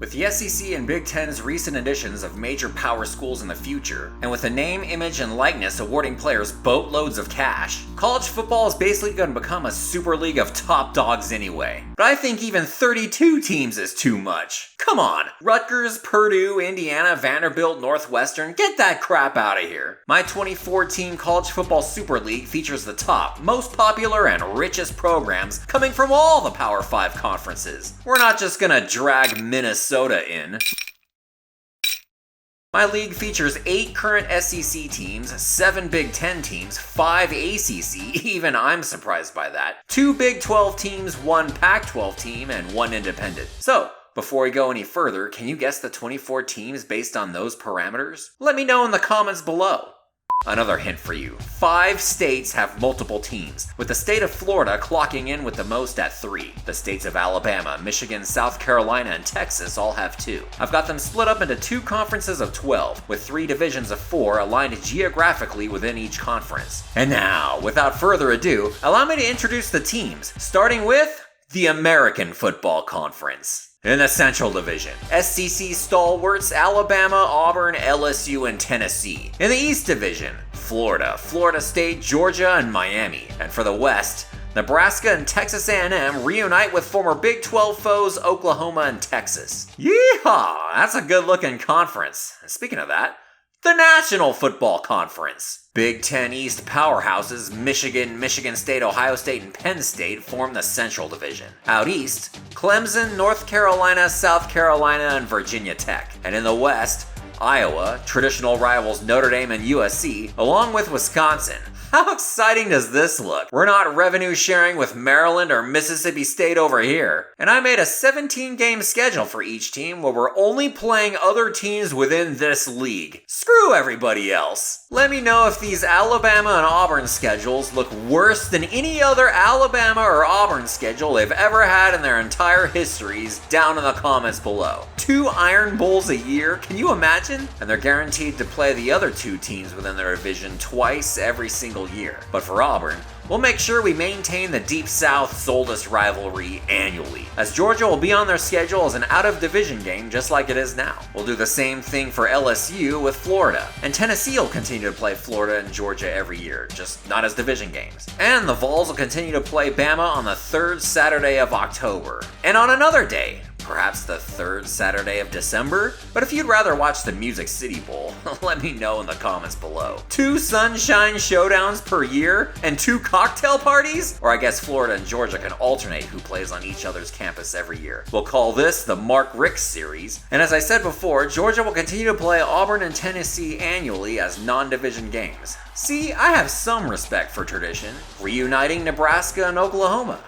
With the SEC and Big Ten's recent additions of major power schools in the future, and with the name, image, and likeness awarding players boatloads of cash, college football is basically going to become a super league of top dogs anyway. But I think even 32 teams is too much. Come on, Rutgers, Purdue, Indiana, Vanderbilt, Northwestern, get that crap out of here. My 2014 College Football Super League features the top, most popular, and richest programs coming from all the Power 5 conferences. We're not just gonna drag Minnesota in. My league features 8 current SEC teams, 7 Big Ten teams, 5 ACC, even I'm surprised by that, 2 Big 12 teams, 1 Pac-12 team, and 1 independent. So, before we go any further, can you guess the 24 teams based on those parameters? Let me know in the comments below. Another hint for you. 5 states have multiple teams, with the state of Florida clocking in with the most at 3. The states of Alabama, Michigan, South Carolina, and Texas all have 2. I've got them split up into 2 conferences of 12, with 3 divisions of 4 aligned geographically within each conference. And now, without further ado, allow me to introduce the teams, starting with the American Football Conference. In the Central Division, SEC stalwarts Alabama, Auburn, LSU, and Tennessee. In the East Division, Florida, Florida State, Georgia, and Miami. And for the West, Nebraska and Texas A&M reunite with former Big 12 foes Oklahoma and Texas. Yeehaw! That's a good-looking conference. And speaking of that, the National Football Conference. Big Ten East powerhouses Michigan, Michigan State, Ohio State, and Penn State form the Central Division. Out east, Clemson, North Carolina, South Carolina, and Virginia Tech. And in the West, Iowa, traditional rivals Notre Dame and USC, along with Wisconsin. How exciting does this look? We're not revenue sharing with Maryland or Mississippi State over here. And I made a 17-game schedule for each team where we're only playing other teams within this league. Screw everybody else. Let me know if these Alabama and Auburn schedules look worse than any other Alabama or Auburn schedule they've ever had in their entire histories down in the comments below. 2 Iron Bowls a year? Can you imagine? And they're guaranteed to play the other 2 teams within their division twice every single year. But for Auburn, we'll make sure we maintain the Deep South's oldest rivalry annually, as Georgia will be on their schedule as an out-of-division game just like it is now. We'll do the same thing for LSU with Florida, and Tennessee will continue to play Florida and Georgia every year, just not as division games. And the Vols will continue to play Bama on the 3rd Saturday of October. And on another day, perhaps the 3rd Saturday of December? But if you'd rather watch the Music City Bowl, let me know in the comments below. 2 Sunshine Showdowns per year? And 2 cocktail parties? Or I guess Florida and Georgia can alternate who plays on each other's campus every year. We'll call this the Mark Richt series. And as I said before, Georgia will continue to play Auburn and Tennessee annually as non-division games. See, I have some respect for tradition. Reuniting Nebraska and Oklahoma.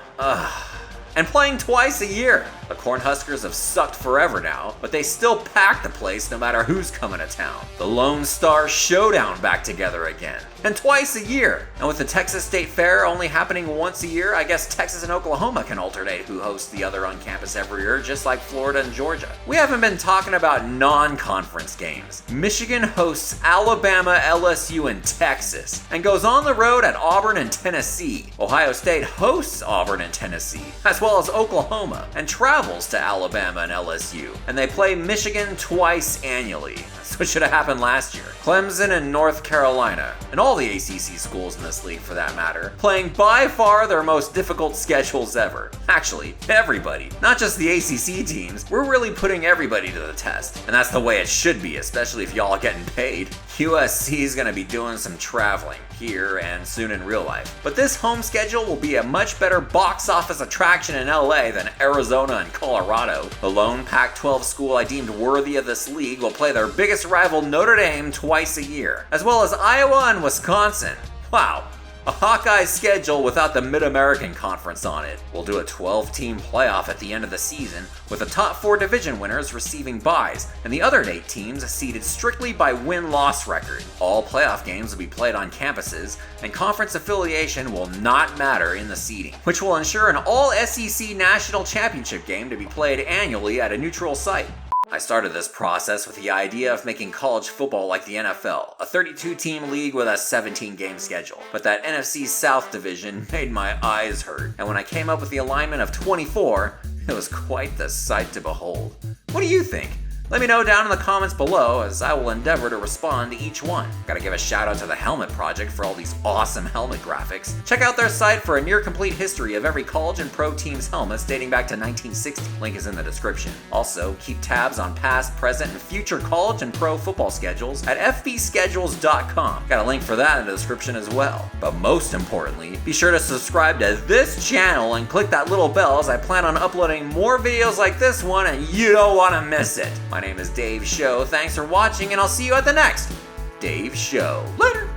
And playing twice a year. The Cornhuskers have sucked forever now, but they still pack the place no matter who's coming to town. The Lone Star Showdown back together again. And twice a year. And with the Texas State Fair only happening once a year, I guess Texas and Oklahoma can alternate who hosts the other on campus every year, just like Florida and Georgia. We haven't been talking about non-conference games. Michigan hosts Alabama, LSU, and Texas, and goes on the road at Auburn and Tennessee. Ohio State hosts Auburn and Tennessee, as well as Oklahoma, and travels to Alabama and LSU. And they play Michigan twice annually. That's what should have happened last year. Clemson and North Carolina, and all the ACC schools in this league for that matter, playing by far their most difficult schedules ever. Actually, everybody, not just the ACC teams. We're really putting everybody to the test. And that's the way it should be, especially if y'all are getting paid. USC is going to be doing some traveling here and soon in real life. But this home schedule will be a much better box office attraction in LA than Arizona and Colorado. The lone Pac-12 school I deemed worthy of this league will play their biggest rival Notre Dame twice a year, as well as Iowa and Wisconsin. Wow. A Hawkeye schedule without the Mid-American Conference on it. We'll do a 12-team playoff at the end of the season, with the top 4 division winners receiving byes, and the other 8 teams seeded strictly by win-loss record. All playoff games will be played on campuses, and conference affiliation will not matter in the seeding, which will ensure an all-SEC national championship game to be played annually at a neutral site. I started this process with the idea of making college football like the NFL, a 32-team league with a 17-game schedule. But that NFC South division made my eyes hurt, and when I came up with the alignment of 24, it was quite the sight to behold. What do you think? Let me know down in the comments below, as I will endeavor to respond to each one. Gotta give a shout out to the Helmet Project for all these awesome helmet graphics. Check out their site for a near complete history of every college and pro team's helmets dating back to 1960. Link is in the description. Also, keep tabs on past, present, and future college and pro football schedules at fbschedules.com. Got a link for that in the description as well. But most importantly, be sure to subscribe to this channel and click that little bell, as I plan on uploading more videos like this one and you don't want to miss it. My name is Dave Show. Thanks for watching, and I'll see you at the next Dave Show. Later.